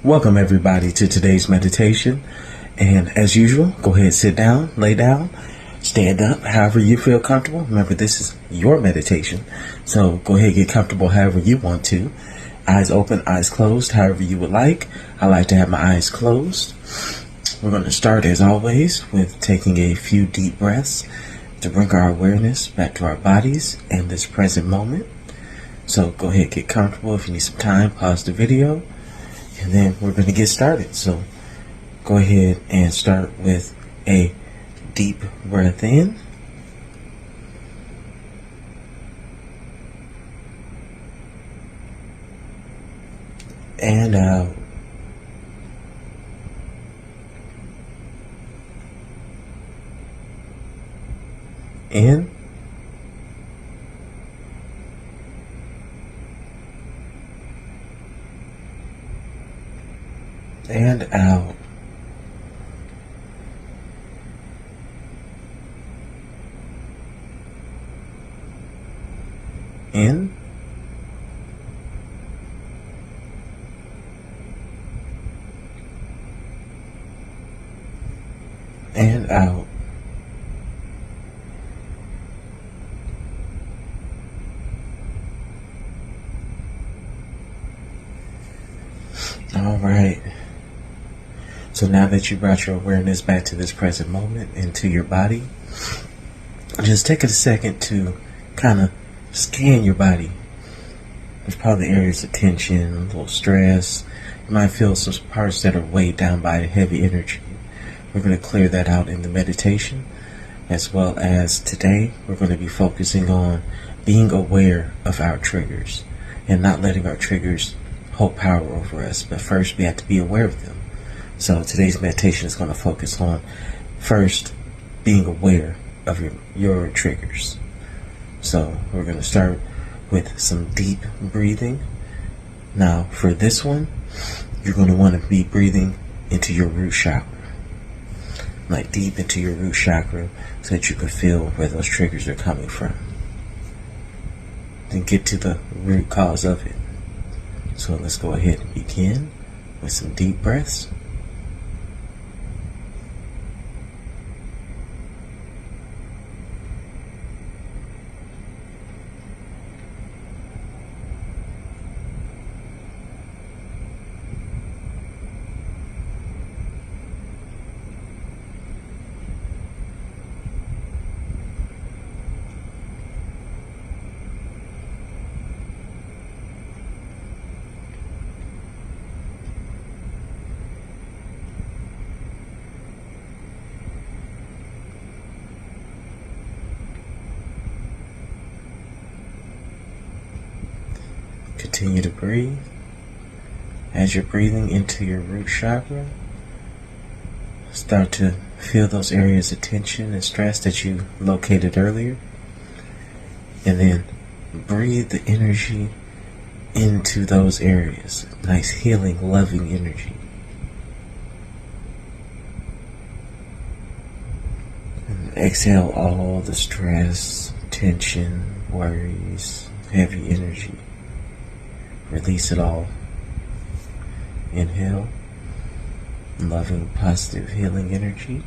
Welcome everybody to today's meditation, and as usual, go ahead, sit down, lay down, stand up, however you feel comfortable. Remember, this is your meditation, so go ahead, get comfortable however you want to. Eyes open, eyes closed, however you would like. I like to have my eyes closed. We're going to start, as always, with taking a few deep breaths to bring our awareness back to our bodies and this present moment. So go ahead, get comfortable. If you need some time, pause the video, and then we're going to get started. So go ahead and start with a deep breath in. And out. In. And out. In. And out. All right. So now that you brought your awareness back to this present moment, into your body, just take a second to kind of scan your body. There's probably areas of tension, a little stress. You might feel some parts that are weighed down by heavy energy. We're going to clear that out in the meditation, as well as today we're going to be focusing on being aware of our triggers and not letting our triggers hold power over us. But first we have to be aware of them. So today's meditation is going to focus on first being aware of your triggers. So we're going to start with some deep breathing. Now for this one, you're going to want to be breathing into your root chakra, like deep into your root chakra, so that you can feel where those triggers are coming from. Then get to the root cause of it. So let's go ahead and begin with some deep breaths. Continue to breathe. As you're breathing into your root chakra, start to feel those areas of tension and stress that you located earlier. And then breathe the energy into those areas. Nice, healing, loving energy. And exhale all the stress, tension, worries, heavy energy. Release it all. Inhale, loving, positive, healing energy.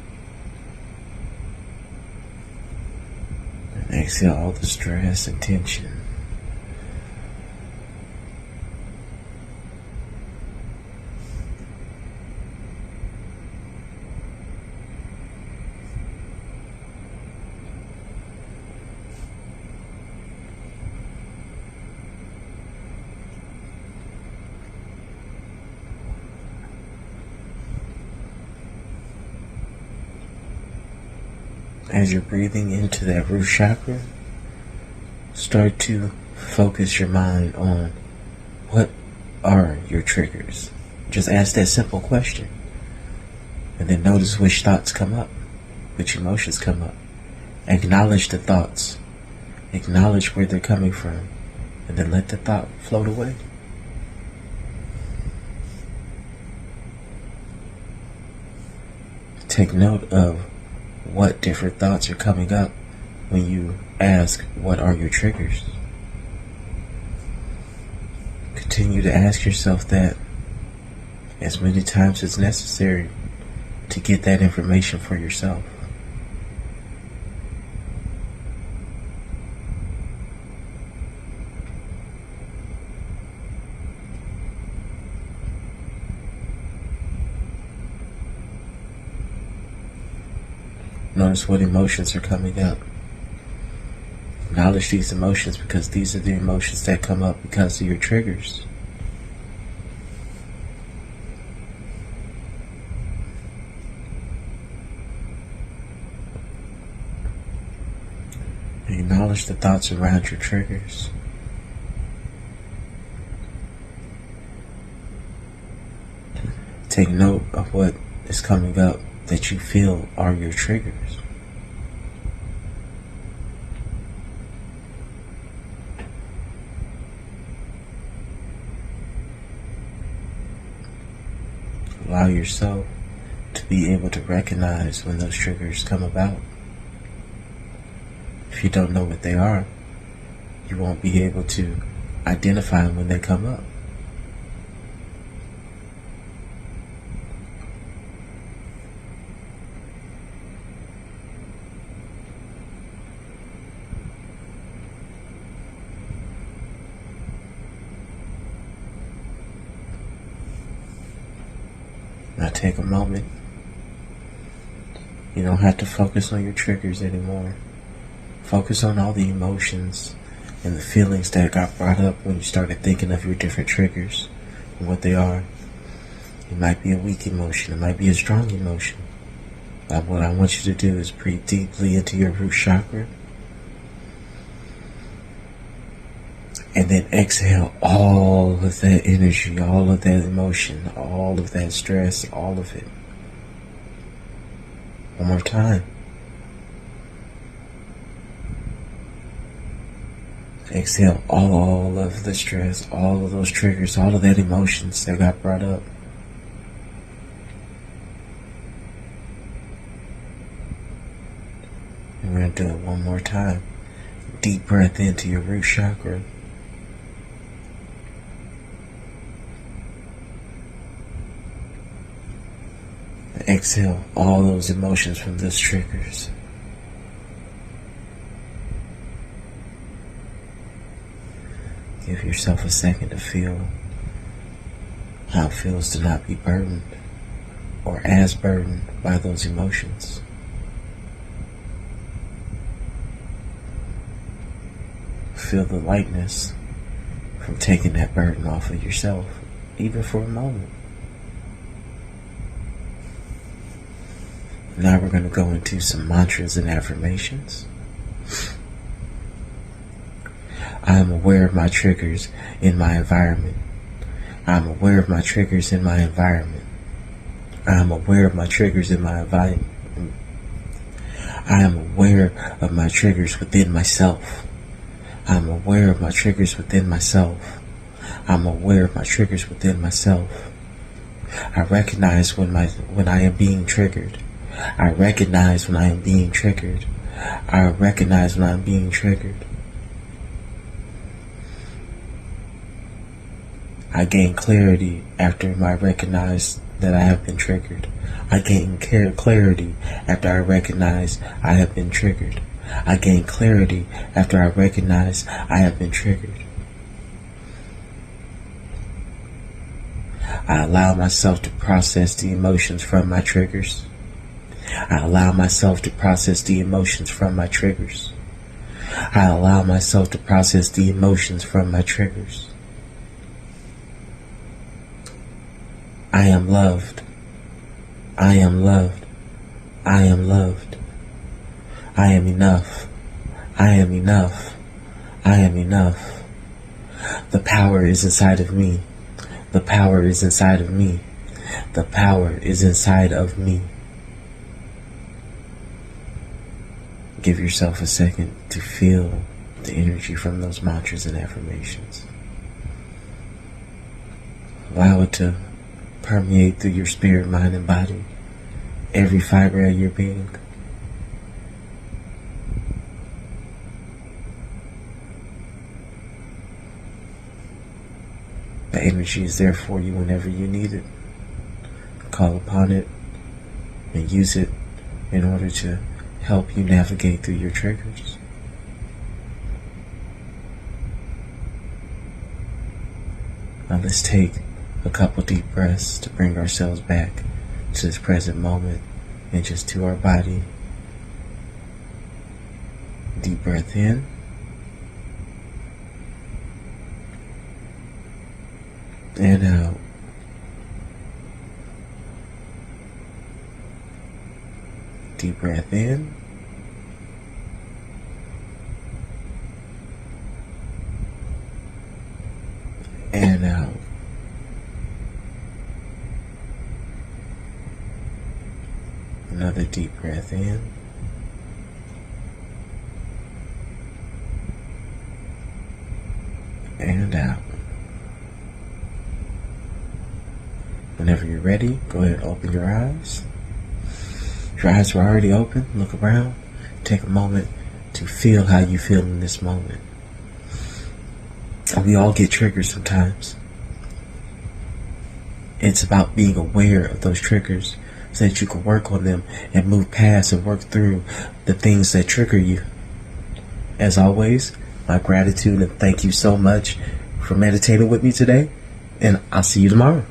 And exhale all the stress and tension. As you're breathing into that root chakra, start to focus your mind on what are your triggers. Just ask that simple question. And then notice which thoughts come up, which emotions come up. Acknowledge the thoughts. Acknowledge where they're coming from. And then let the thought float away. Take note of what different thoughts are coming up when you ask, what are your triggers? Continue to ask yourself that as many times as necessary to get that information for yourself. Notice what emotions are coming up. Acknowledge these emotions, because these are the emotions that come up because of your triggers. Acknowledge the thoughts around your triggers. Take note of what is coming up that you feel are your triggers. Allow yourself to be able to recognize when those triggers come about. If you don't know what they are, you won't be able to identify them when they come up. Now take a moment. You don't have to focus on your triggers anymore. Focus on all the emotions and the feelings that got brought up when you started thinking of your different triggers and what they are. It might be a weak emotion. It might be a strong emotion. But what I want you to do is breathe deeply into your root chakra. And then exhale all of that energy, all of that emotion, all of that stress, all of it. One more time. Exhale all of the stress, all of those triggers, all of that emotions that got brought up. And we're going to do it one more time. Deep breath into your root chakra. Exhale all those emotions from those triggers. Give yourself a second to feel how it feels to not be burdened or as burdened by those emotions. Feel the lightness from taking that burden off of yourself, even for a moment. Now we're going to go into some mantras and affirmations. I am aware of my triggers in my environment. I am aware of my triggers in my environment. I am aware of my triggers in my environment. I am aware of my triggers within myself. I am aware of my triggers within myself. I am aware of my triggers within myself. I recognize when I am being triggered. I recognize when I am being triggered. I recognize when I am being triggered. I gain clarity after I recognize that I have been triggered. I gain clarity after I recognize I have been triggered. I gain clarity after I recognize I have been triggered. I allow myself to process the emotions from my triggers. I allow myself to process the emotions from my triggers. I allow myself to process the emotions from my triggers. I am loved. I am loved. I am loved. I am enough. I am enough. I am enough. The power is inside of me. The power is inside of me. The power is inside of me. Give yourself a second to feel the energy from those mantras and affirmations. Allow it to permeate through your spirit, mind, and body, every fiber of your being. The energy is there for you whenever you need it. call upon it and use it in order to help you navigate through your triggers. Now let's take a couple deep breaths to bring ourselves back to this present moment and just to our body. Deep breath in. And out. Deep breath in. And out. Another deep breath in. And out. Whenever you're ready, go ahead and open your eyes. If your eyes were already open, look around. Take a moment to feel how you feel in this moment. We all get triggered sometimes. It's about being aware of those triggers so that you can work on them and move past and work through the things that trigger you. As always, my gratitude and thank you so much for meditating with me today, and I'll see you tomorrow.